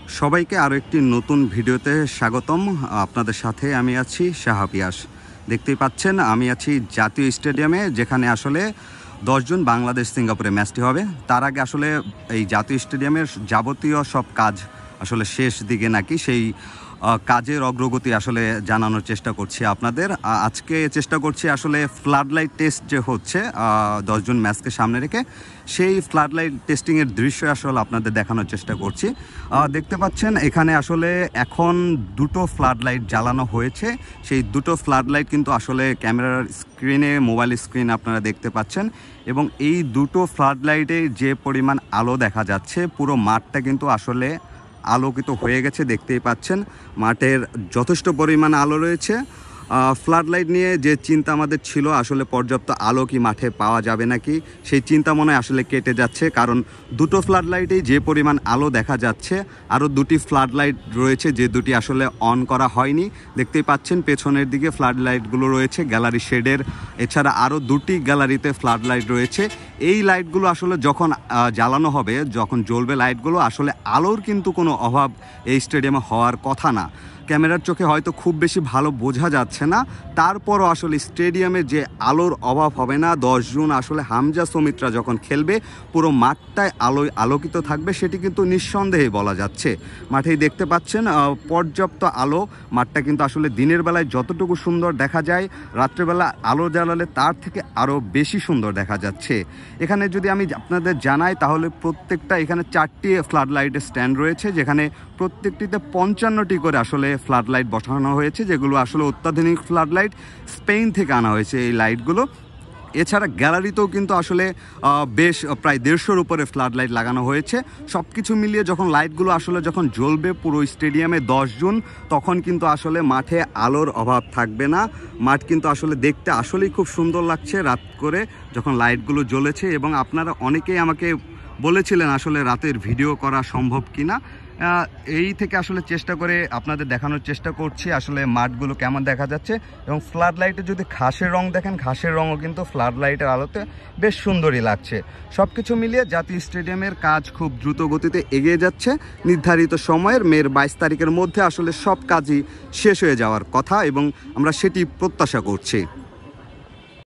সবাইকে আরও একটি নতুন ভিডিওতে স্বাগতম। আপনাদের সাথে আমি আছি শাহাপিয়াস। দেখতেই পাচ্ছেন আমি আছি জাতীয় স্টেডিয়ামে, যেখানে আসলে 10 জুন বাংলাদেশ সিঙ্গাপুরে ম্যাচটি হবে। তার আগে আসলে এই জাতীয় স্টেডিয়ামের যাবতীয় সব কাজ আসলে শেষ দিকে নাকি, সেই কাজের অগ্রগতি আসলে জানানোর চেষ্টা করছি আপনাদের। আজকে চেষ্টা করছি আসলে ফ্লাড লাইট টেস্ট যে হচ্ছে 10 জুন ম্যাচকে সামনে রেখে, সেই ফ্লাড লাইট টেস্টিংয়ের দৃশ্য আসলে আপনাদের দেখানোর চেষ্টা করছি। দেখতে পাচ্ছেন এখানে আসলে এখন দুটো ফ্লাড লাইট জ্বালানো হয়েছে। সেই দুটো ফ্লাড লাইট কিন্তু আসলে ক্যামেরার স্ক্রিনে, মোবাইল স্ক্রিনে আপনারা দেখতে পাচ্ছেন, এবং এই দুটো ফ্লাড লাইটে যে পরিমাণ আলো দেখা যাচ্ছে, পুরো মাঠটা কিন্তু আসলে আলোকিত হয়ে গেছে। দেখতেই পাচ্ছেন মাঠের যথেষ্ট পরিমাণ আলো রয়েছে। ফ্লাড লাইট নিয়ে যে চিন্তা আমাদের ছিল, আসলে পর্যাপ্ত আলো কি মাঠে পাওয়া যাবে নাকি, সেই চিন্তা মনে হয় আসলে কেটে যাচ্ছে। কারণ দুটো ফ্লাড লাইটেই যে পরিমাণ আলো দেখা যাচ্ছে, আরও দুটি ফ্লাড লাইট রয়েছে যে দুটি আসলে অন করা হয়নি। দেখতেই পাচ্ছেন পেছনের দিকে ফ্লাড লাইটগুলো রয়েছে গ্যালারি শেডের, এছাড়া আরও দুটি গ্যালারিতে ফ্লাড লাইট রয়েছে। এই লাইটগুলো আসলে যখন জ্বালানো হবে, যখন জ্বলবে লাইটগুলো, আসলে আলোর কিন্তু কোনো অভাব এই স্টেডিয়ামে হওয়ার কথা না। ক্যামেরার চোখে হয়তো খুব বেশি ভালো বোঝা যাচ্ছে না, তারপরও আসলে স্টেডিয়ামে যে আলোর অভাব হবে না। 10 জুন আসলে হামজা সমিত্রা যখন খেলবে, পুরো মাঠটায় আলোয় আলোকিত থাকবে, সেটি কিন্তু নিঃসন্দেহে বলা যাচ্ছে। মাঠেই দেখতে পাচ্ছেন পর্যাপ্ত আলো। মাঠটা কিন্তু আসলে দিনের বেলায় যতটুকু সুন্দর দেখা যায়, রাত্রেবেলা আলো জ্বালালে তার থেকে আরও বেশি সুন্দর দেখা যাচ্ছে। এখানে যদি আমি আপনাদের জানাই, তাহলে প্রত্যেকটা এখানে 4টি ফ্লাড লাইটের স্ট্যান্ড রয়েছে, যেখানে প্রত্যেকটিতে 55টি করে আসলে ফ্লাড লাইট বসানো হয়েছে, যেগুলো আসলে অত্যাধুনিক ফ্লাড লাইট, স্পেন থেকে আনা হয়েছে এই লাইটগুলো। এছাড়া গ্যালারিতেও কিন্তু আসলে বেশ প্রায় 150-র উপরে ফ্লাড লাইট লাগানো হয়েছে। সব কিছু মিলিয়ে যখন লাইটগুলো আসলে যখন জ্বলবে পুরো স্টেডিয়ামে 10 জুন, তখন কিন্তু আসলে মাঠে আলোর অভাব থাকবে না। মাঠ কিন্তু আসলে দেখতে আসলেই খুব সুন্দর লাগছে রাত করে যখন লাইটগুলো জ্বলেছে। এবং আপনারা অনেকেই আমাকে বলেছিলেন আসলে রাতের ভিডিও করা সম্ভব কিনা। এই থেকে আসলে চেষ্টা করে আপনাদের দেখানোর চেষ্টা করছি আসলে মাঠগুলো কেমন দেখা যাচ্ছে। এবং ফ্লাড লাইটে যদি ঘাসের রং দেখেন, ঘাসের রঙও কিন্তু ফ্লাড লাইটের আলোতে বেশ সুন্দরই লাগছে। সব কিছু মিলিয়ে জাতীয় স্টেডিয়ামের কাজ খুব দ্রুত গতিতে এগিয়ে যাচ্ছে। নির্ধারিত সময়ের মের 22 তারিখের মধ্যে আসলে সব কাজই শেষ হয়ে যাওয়ার কথা, এবং আমরা সেটি প্রত্যাশা করছি।